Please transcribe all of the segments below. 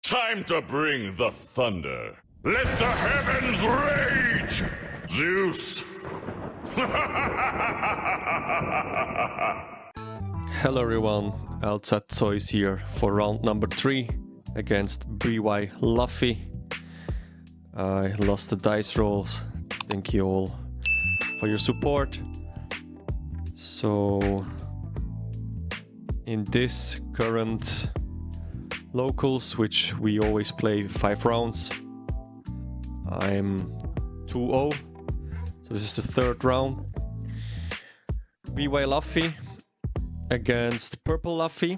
Time to bring the thunder. Let the heavens rage! Zeus! Hello everyone, LZ is here for round number 3 against BY Luffy. I lost the dice rolls. Thank you all for your support. So in this current locals, which we always play 5 rounds, I'm 2-0. So this is the 3rd round. BY Luffy against Purple Luffy.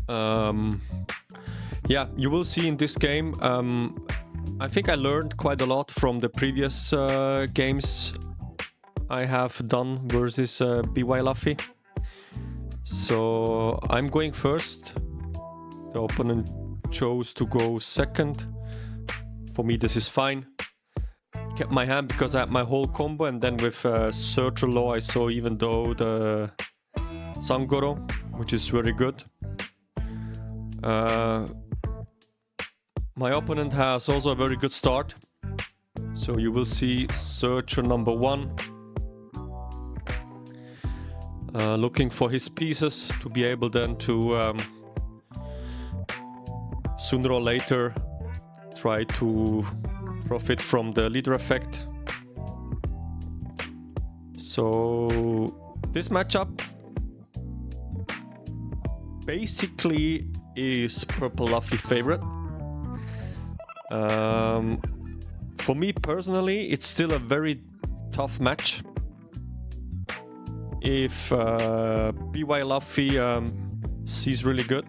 Yeah, you will see in this game, I think I learned quite a lot from the previous games I have done versus BY Luffy. So I'm going first. The opponent chose to go second. For me this is fine. Kept my hand because I had my whole combo, and then with Searcher Law I saw even though the Sangoro, which is very good. My opponent has also a very good start. So you will see Searcher number 1 looking for his pieces to be able then to sooner or later try to profit from the leader effect. So this matchup basically is Purple Luffy favorite. For me personally, it's still a very tough match. If BY Luffy sees really good,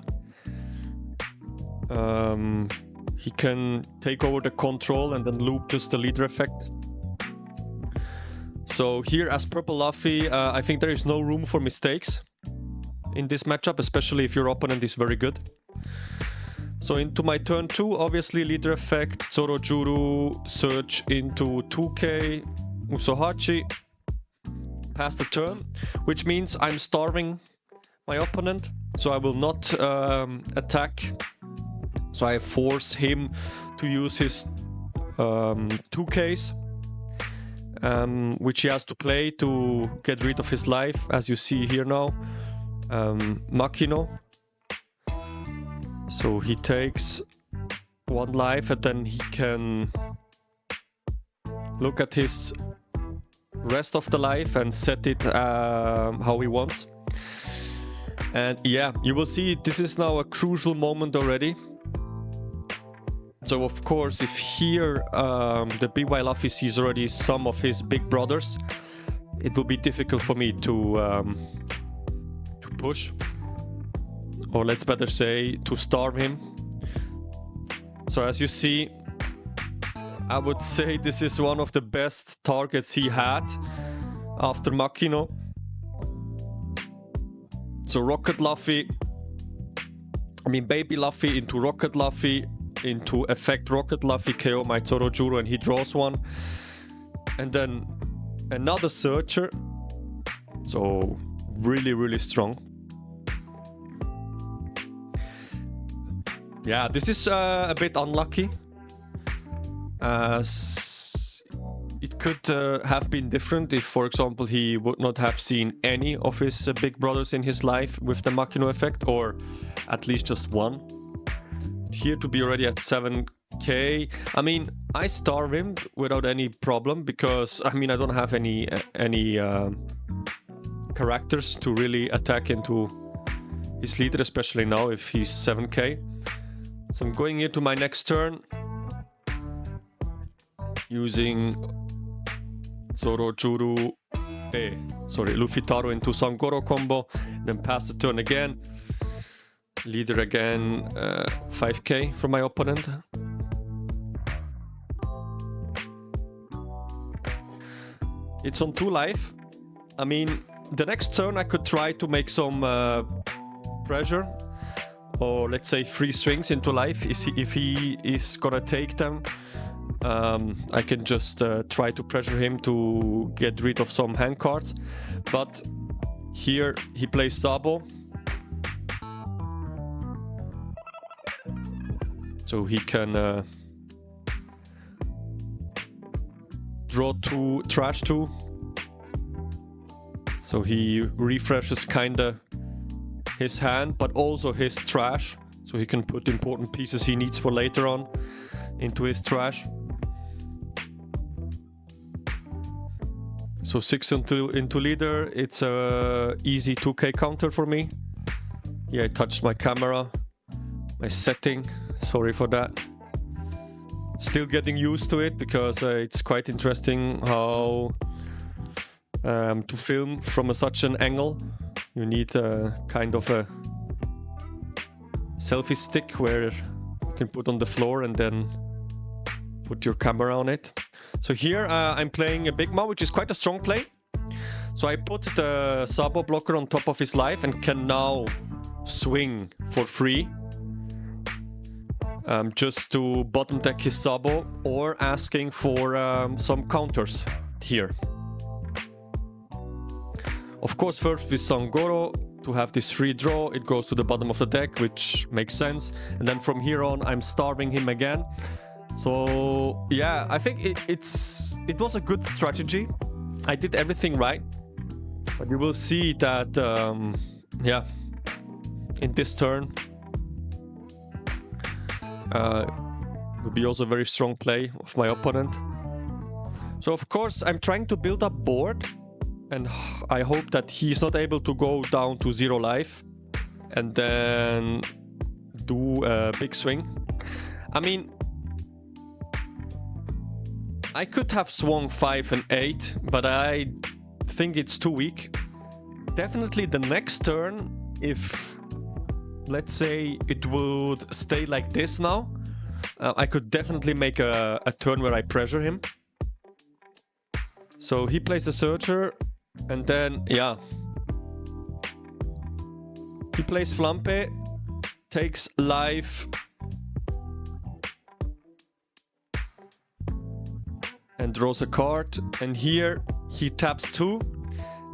he can take over the control and then loop just the leader effect. So here as Purple Luffy, I think there is no room for mistakes in this matchup, especially if your opponent is very good. So into my turn 2, obviously leader effect, Zorojuru, search into 2k, Usohachi, pass the turn, which means I'm starving my opponent, so I will not attack. So I force him to use his 2Ks, which he has to play to get rid of his life, as you see here now. Makino. So he takes 1 life and then he can look at his rest of the life and set it how he wants. And yeah, you will see this is now a crucial moment already. So of course, if here the BY Luffy sees already some of his big brothers, it will be difficult for me to push, or let's better say to starve him. So as you see, I would say this is one of the best targets he had after Makino. So Rocket Luffy, I mean Baby Luffy into Rocket Luffy, into effect Rocket Luffy, KO my Zorojuru, and he draws 1. And then another Searcher. So really strong. Yeah, this is a bit unlucky. It could have been different if, for example, he would not have seen any of his big brothers in his life with the Makino effect, or at least just 1. Here to be already at 7k, I mean, I starve him without any problem, because I mean I don't have any characters to really attack into his leader, especially now if he's 7k. So I'm going into my next turn using Zorojuru, Luffy Taro into Sangoro combo, then pass the turn again. Leader again, 5k from my opponent. It's on 2 life. I mean, the next turn I could try to make some pressure, or let's say 3 swings into life. If he is gonna take them, I can just try to pressure him to get rid of some hand cards. But here he plays Sabo. So he can draw 2, trash 2. So he refreshes kinda his hand, but also his trash. So he can put important pieces he needs for later on into his trash. So 6 into leader, it's a easy 2k counter for me. Yeah, I touched my camera, my setting, sorry for that. Still getting used to it because it's quite interesting how to film from such an angle. You need kind of a selfie stick where you can put on the floor and then put your camera on it. So here I'm playing a Big Mom, which is quite a strong play. So I put the Sabo blocker on top of his life and can now swing for free. Just to bottom deck his Sabo or asking for some counters here. Of course, first with Sangoro, to have this free draw, it goes to the bottom of the deck, which makes sense. And then from here on, I'm starving him again. So yeah, I think it was a good strategy. I did everything right. But you will see that, yeah, in this turn, will be also a very strong play of my opponent. So of course, I'm trying to build up board. And I hope that he's not able to go down to 0 life and then do a big swing. I mean, I could have swung 5 and 8, but I think it's too weak. Definitely the next turn, if let's say it would stay like this now, I could definitely make a turn where I pressure him. So he plays a searcher. And then, yeah, he plays Flampe, takes life, and draws a card. And here he taps 2.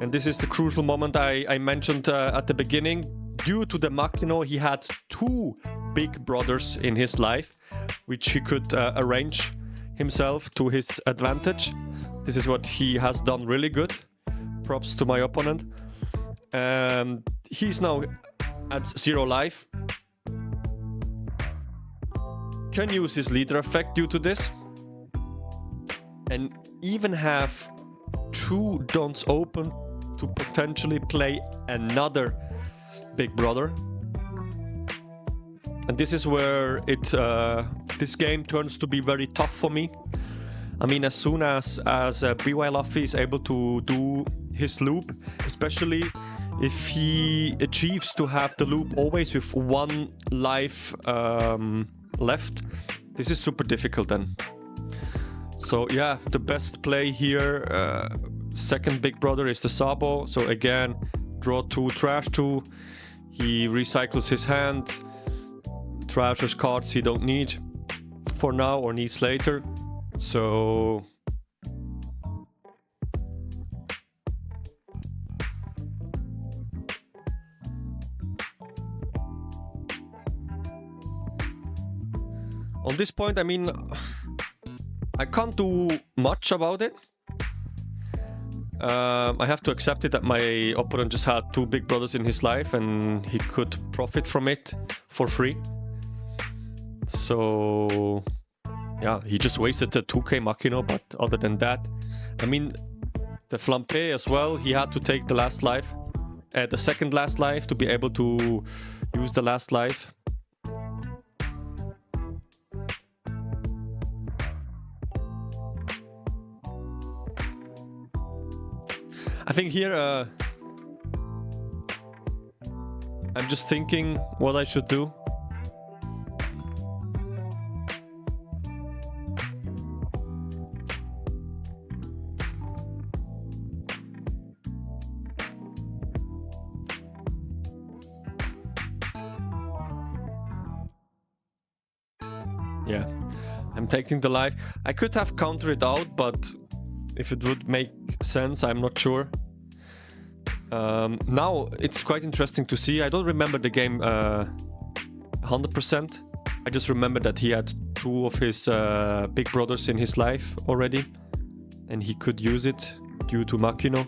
And this is the crucial moment I mentioned at the beginning. Due to the Makino, he had 2 big brothers in his life, which he could arrange himself to his advantage. This is what he has done really good. Props to my opponent. He's now at 0 life. Can use his leader effect due to this. And even have 2 dons open to potentially play another big brother. And this is where this game turns to be very tough for me. I mean, as soon as BY Luffy is able to do his loop, especially if he achieves to have the loop always with 1 life left, this is super difficult then. So yeah, the best play here, second big brother is the Sabo. So again, draw 2, trash 2. He recycles his hand, trashes cards he don't need for now or needs later. So on this point, I mean, I can't do much about it. I have to accept it that my opponent just had 2 big brothers in his life and he could profit from it for free. So yeah, he just wasted the 2k Makino, but other than that, I mean, the Flampe as well, he had to take the last life, the second last life to be able to use the last life. I think here, I'm just thinking what I should do. Yeah, I'm taking the life. I could have countered it out, but if it would make sense, I'm not sure. Now it's quite interesting to see. I don't remember the game 100%, I just remember that he had 2 of his big brothers in his life already, and he could use it due to Makino.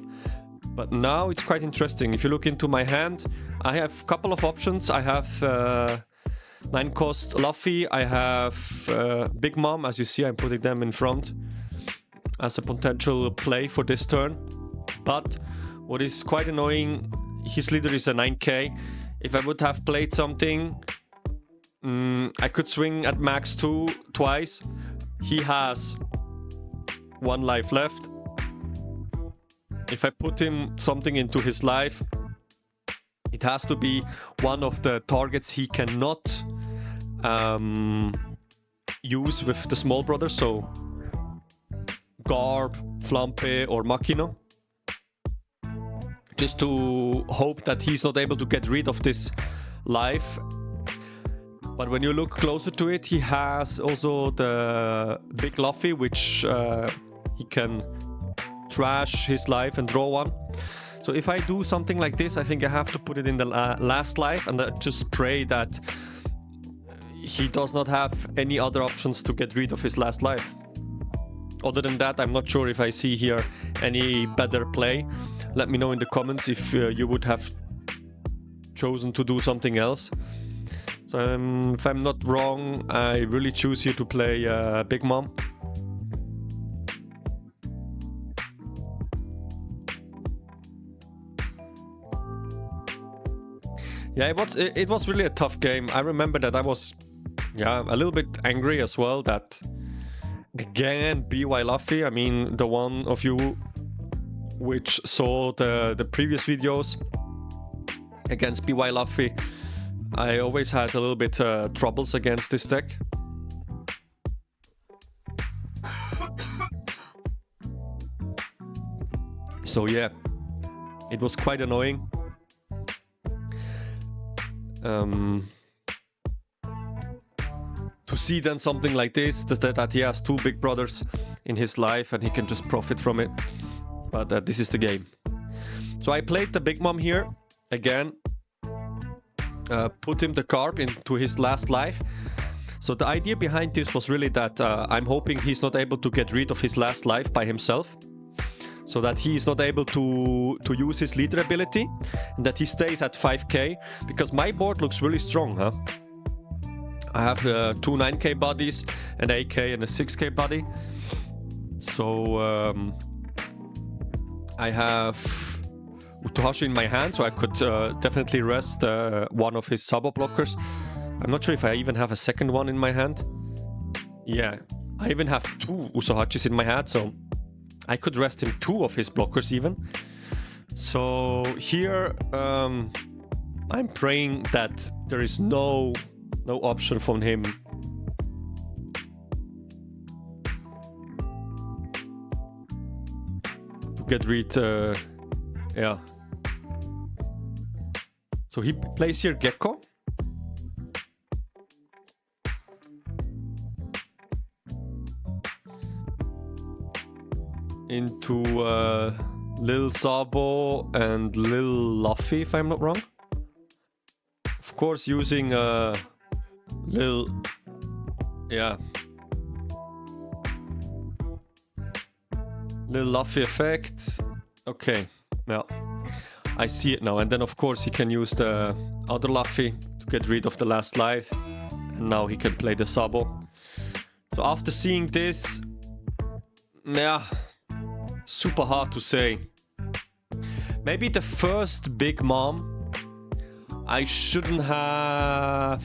But now it's quite interesting. If you look into my hand, I have a couple of options. I have 9 cost Luffy, I have Big Mom, as you see I'm putting them in front as a potential play for this turn. But what is quite annoying, his leader is a 9k. If I would have played something, I could swing at max 2 twice. He has 1 life left. If I put him something into his life, it has to be one of the targets he cannot use with the small brother, so Garb, Flampe or Makino. Just to hope that he's not able to get rid of this life. But when you look closer to it, he has also the big Luffy, which he can trash his life and draw 1. So if I do something like this, I think I have to put it in the last life and just pray that he does not have any other options to get rid of his last life. Other than that, I'm not sure if I see here any better play. Let me know in the comments if you would have chosen to do something else. So if I'm not wrong, I really choose here to play Big Mom. Yeah, it was really a tough game. I remember that I was a little bit angry as well that again BY Luffy, I mean the one of you which saw the previous videos against BY Luffy, I always had a little bit troubles against this deck. So yeah, it was quite annoying. To see then something like this, that he has 2 big brothers in his life and he can just profit from it. But this is the game. So I played the Big Mom here again. Put him the carb into his last life. So the idea behind this was really that I'm hoping he's not able to get rid of his last life by himself. So that he is not able to use his leader ability, and that he stays at 5k, because my board looks really strong, huh? I have 2 9k bodies, an 8k and a 6k body. So I have Utohashi in my hand, so I could definitely rest one of his sabo blockers. I'm not sure if I even have a second one in my hand. Yeah, I even have 2 Usohachis in my hand, so I could rest him 2 of his blockers even. So here I'm praying that there is no option from him to get rid. Yeah. So he plays here Gecko. Into Lil Sabo and Lil Luffy, if I'm not wrong. Of course, using Lil... Yeah. Lil Luffy effect. Okay, yeah. I see it now. And then, of course, he can use the other Luffy to get rid of the last life. And now he can play the Sabo. So after seeing this... Yeah... Super hard to say. Maybe the first Big Mom, I shouldn't have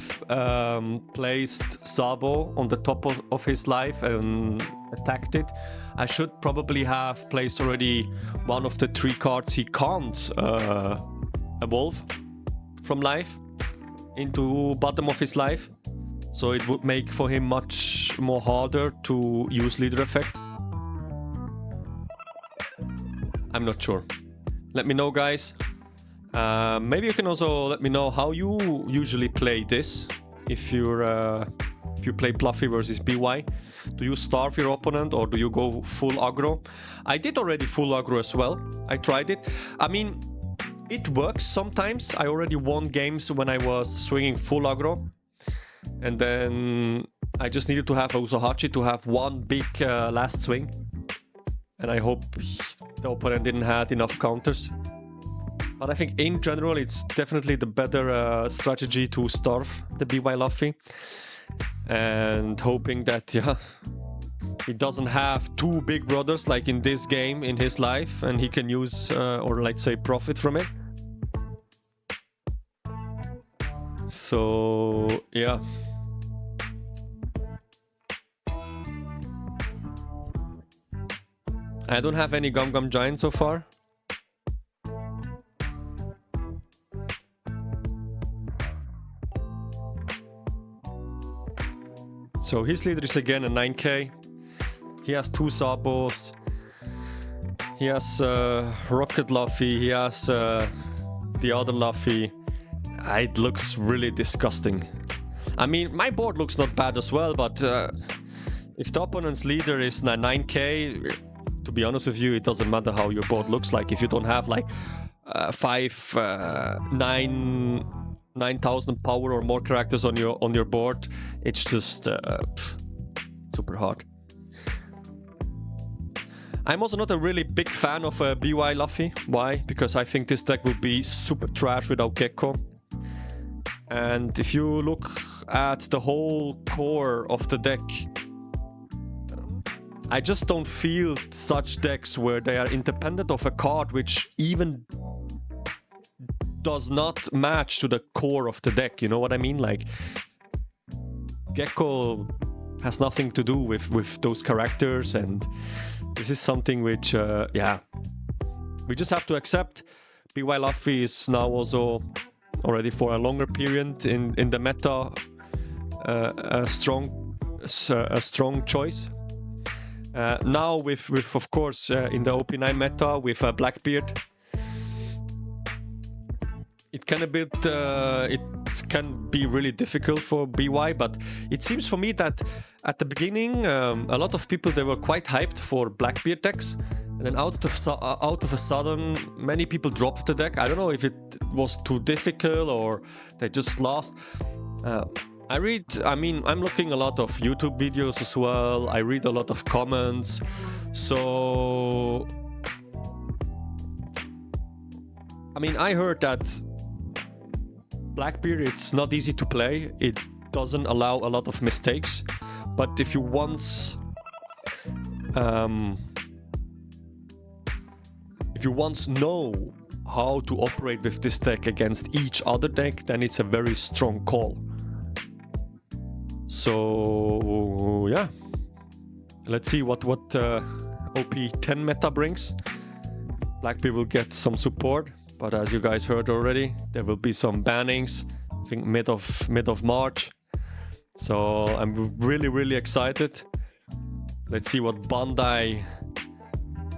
placed Sabo on the top of his life and attacked it. I should probably have placed already one of the 3 cards he can't evolve from life into bottom of his life. So it would make for him much more harder to use leader effect. I'm not sure. Let me know, guys. Maybe you can also let me know how you usually play this. If you play Pluffy versus BY, do you starve your opponent or do you go full aggro? I did already full aggro as well. I tried it. I mean, it works sometimes. I already won games when I was swinging full aggro. And then I just needed to have Usohachi to have one big last swing. And I hope the opponent didn't have enough counters. But I think in general, it's definitely the better strategy to starve the BY Luffy. And hoping that, yeah, he doesn't have two big brothers like in this game in his life. And he can use, or let's say, profit from it. So, yeah. I don't have any Gum Gum Giant so far. So his leader is again a 9k. He has two Sabos. He has Rocket Luffy. He has the other Luffy. It looks really disgusting. I mean, my board looks not bad as well, but if the opponent's leader is 9k, to be honest with you, it doesn't matter how your board looks like. If you don't have like 9,000 power or more characters on your board, it's just super hard. I'm also not a really big fan of BY Luffy. Why? Because I think this deck will be super trash without Gecko. And if you look at the whole core of the deck, I just don't feel such decks where they are independent of a card which even does not match to the core of the deck. You know what I mean? Like, Gecko has nothing to do with those characters, and this is something which, yeah, we just have to accept. BY Luffy is now also already for a longer period in the meta a strong choice. Now with of course in the OP9 meta with Blackbeard, it can be really difficult for BY, but it seems for me that at the beginning a lot of people, they were quite hyped for Blackbeard decks, and then out of a sudden many people dropped the deck. I don't know if it was too difficult or they just lost. I'm looking a lot of YouTube videos as well. I read a lot of comments. So, I mean, I heard that Blackbeard, it's not easy to play. It doesn't allow a lot of mistakes. But if you once know how to operate with this deck against each other deck, then it's a very strong call. So yeah, let's see what OP10 meta brings. Blackbeard will get some support, but as you guys heard already, there will be some bannings. I think mid of March. So I'm really excited. Let's see what Bandai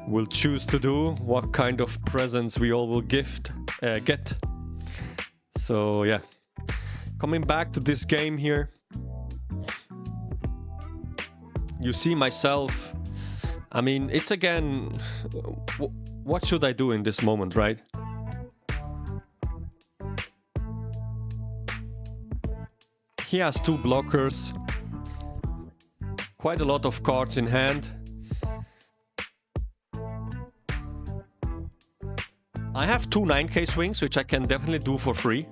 will choose to do, what kind of presents we all will get. So yeah, coming back to this game here, you see myself, I mean, it's again, what should I do in this moment, right? He has two blockers, quite a lot of cards in hand. I have two 9k swings, which I can definitely do for free.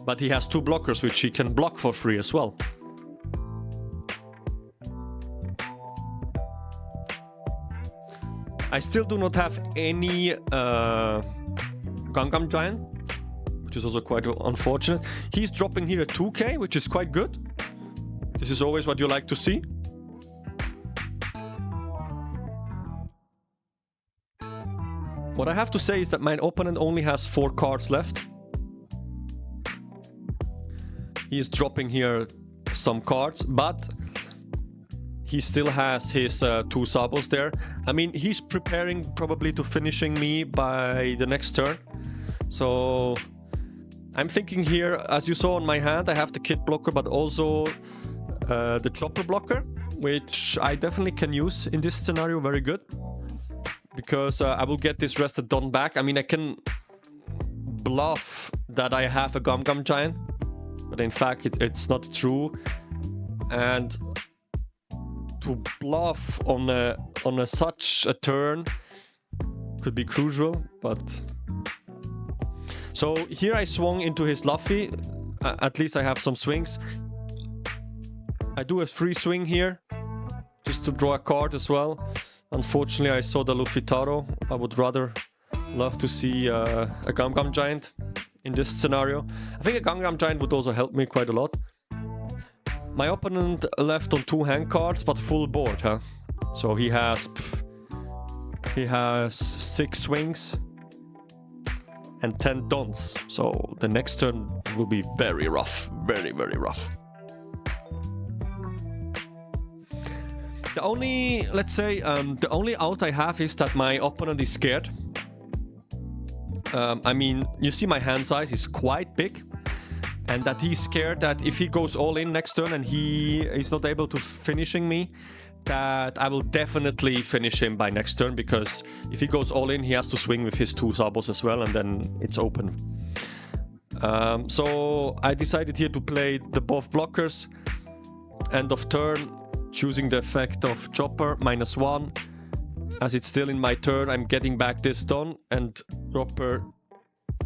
But he has two blockers, which he can block for free as well. I still do not have any Gum Gum Giant, which is also quite unfortunate. He's dropping here a 2k, which is quite good. This is always what you like to see. What I have to say is that my opponent only has 4 cards left. He is dropping here some cards, but he still has his 2 Sabos there. I mean, he's preparing probably to finishing me by the next turn. So I'm thinking here, as you saw on my hand, I have the Kid blocker, but also the Chopper blocker, which I definitely can use in this scenario very good. Because I will get this rested Don back. I mean, I can bluff that I have a Gum Gum Giant. but in fact it's not true. And to bluff on such a turn could be crucial, but... So here I swung into his Luffy. At least I have some swings. I do a free swing here, just to draw a card as well. Unfortunately, I saw the Luffy Taro. I would rather love to see a Gum Gum Giant in this scenario. I think a Gum Gum Giant would also help me quite a lot. My opponent left on 2 hand cards, but full board, huh? So he has 6 swings and 10 dons. So the next turn will be very rough, very rough. The only, let's say, the only out I have is that my opponent is scared. I mean, you see my hand size is quite big, and that he's scared that if he goes all in next turn and he is not able to finishing me, that I will definitely finish him by next turn, because if he goes all in, he has to swing with his 2 Zabos as well, and then it's open. So I decided here to play the both blockers. End of turn, choosing the effect of Chopper, -1. As it's still in my turn, I'm getting back this done, and Chopper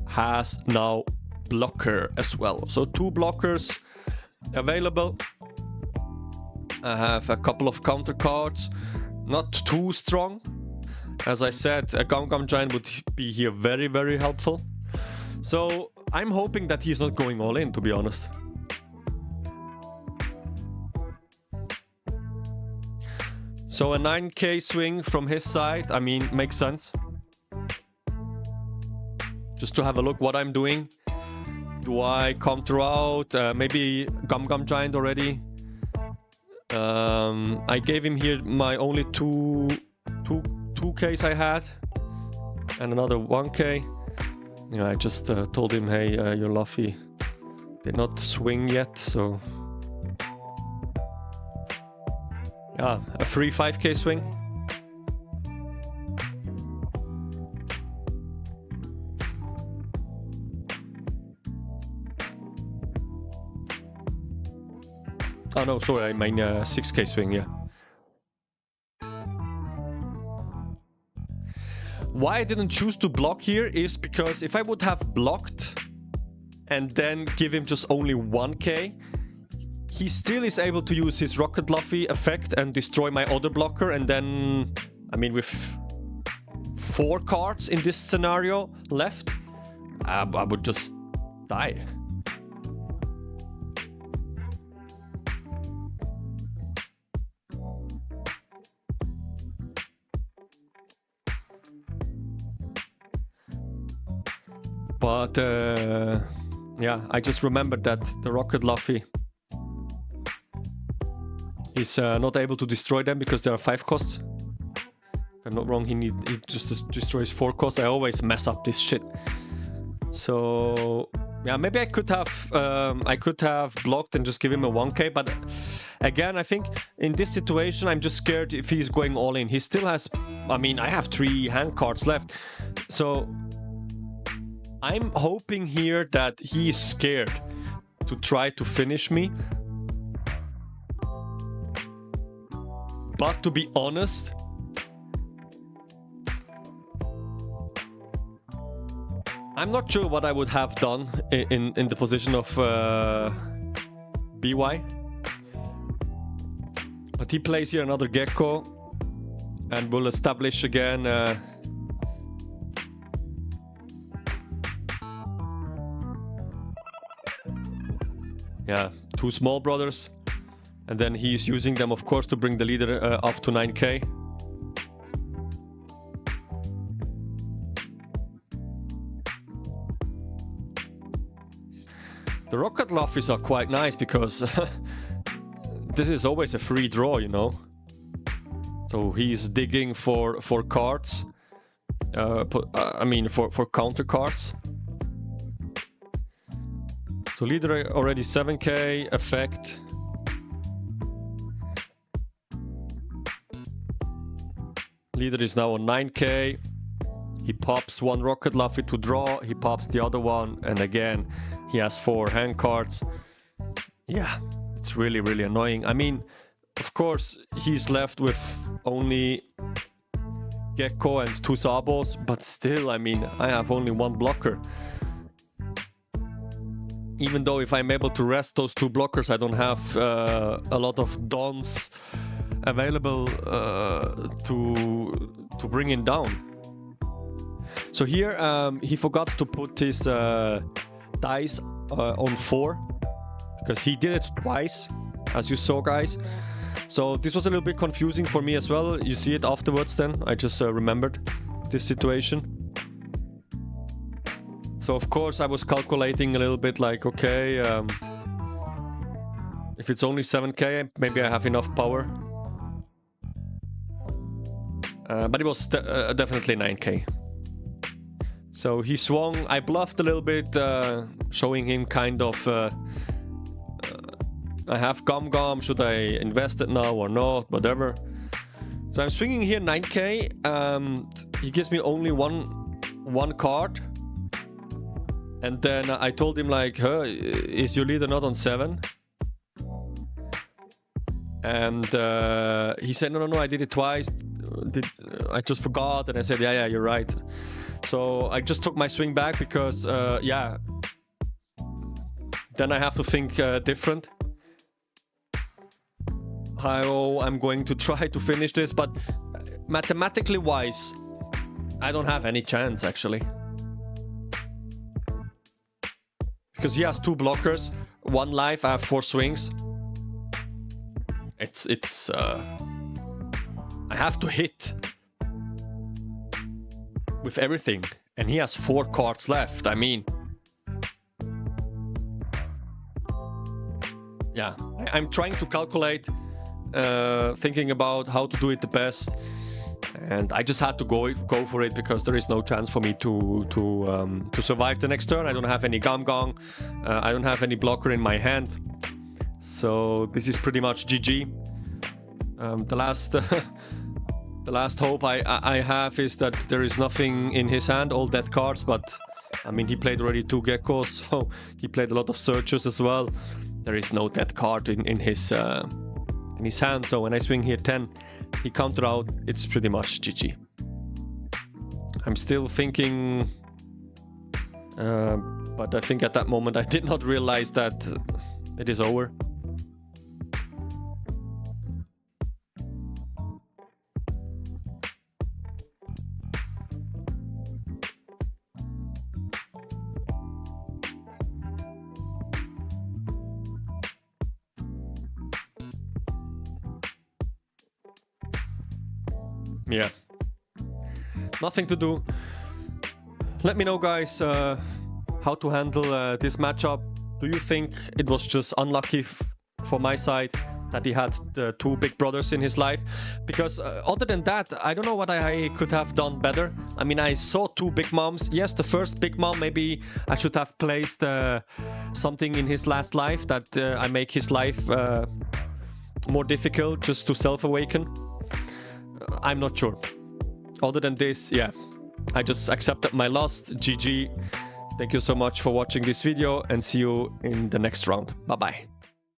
has now blocker as well. So 2 blockers available. I have a couple of counter cards, not too strong. As I said, a Gum Gum Giant would be here very helpful. So I'm hoping that he's not going all in, to be honest. So a 9k swing from his side, I mean, makes sense. Just to have a look what I'm doing. Do I counter out? Maybe Gum Gum Giant already. I gave him here my only 2Ks I had. And another 1k. You know, I just told him, hey, your Luffy did not swing yet, so... Yeah, a free 5k swing. Oh no, sorry, I mean 6k swing, yeah. Why I didn't choose to block here is because if I would have blocked and then give him just only 1k, he still is able to use his Rocket Luffy effect and destroy my other blocker, and then, I mean, with 4 cards in this scenario left, I would just die. But, yeah, I just remembered that the Rocket Luffy is not able to destroy them because there are 5 costs. If I'm not wrong, he just destroys 4 costs. I always mess up this shit. So yeah, maybe I could have blocked and just give him a 1k. But again, I think in this situation, I'm just scared if he's going all in. He still has, I mean, I have 3 hand cards left. So I'm hoping here that he is scared to try to finish me. But to be honest, I'm not sure what I would have done in the position of BY. But he plays here another Gecko and will establish again yeah, 2 small brothers. And then he's using them, of course, to bring the leader up to 9k. The Rocket Luffies are quite nice because this is always a free draw, you know. So he's digging for cards. I mean, for counter cards. So leader already 7k, effect. Leader is now on 9k. He pops 1 Rocket Luffy to draw. He pops the other one. And again, he has 4 hand cards. Yeah, it's really, really annoying. I mean, of course, he's left with only Gecko and 2 Zabos, but still, I mean, I have only 1 blocker. Even though if I'm able to rest those 2 blockers, I don't have a lot of Dons available to bring him down. So here he forgot to put his dice on 4, because he did it twice, as you saw, guys. So this was a little bit confusing for me as well. You see it afterwards then. I just remembered this situation. So of course I was calculating a little bit like, okay, if it's only 7k, maybe I have enough power. But it was definitely 9k. So he swung, I bluffed a little bit, showing him kind of, I have Gum, should I invest it now or not, whatever. So I'm swinging here 9k, he gives me only one card. And then I told him like, is your leader not on 7? And he said, no, I did it twice. I just forgot. And I said, yeah, you're right. So I just took my swing back because, yeah, then I have to think different. How I'm going to try to finish this, but mathematically wise, I don't have any chance actually. Because he has 2 blockers, 1 life, I have 4 swings. It's I have to hit with everything, and he has 4 cards left. I mean, yeah, I'm trying to calculate, thinking about how to do it the best, and I just had to go for it because there is no chance for me to survive the next turn. I don't have any Gum, I don't have any blocker in my hand, so this is pretty much GG. The last hope I have is that there is nothing in his hand, all dead cards, but I mean, he played already 2 Geckos, so he played a lot of Searchers as well. There is no dead card in his hand, so when I swing here 10, he counter out, it's pretty much GG. I'm still thinking, but I think at that moment I did not realize that it is over. Yeah, nothing to do. Let me know, guys, how to handle this matchup. Do you think it was just unlucky for my side that he had the 2 big brothers in his life? Because other than that, I don't know what I could have done better. I mean, I saw 2 big moms. Yes, the first big mom, maybe I should have placed something in his last life that I make his life more difficult just to self-awaken. I'm not sure. Other than this, yeah, I just accepted my loss. GG. Thank you so much for watching this video and see you in the next round. Bye-bye.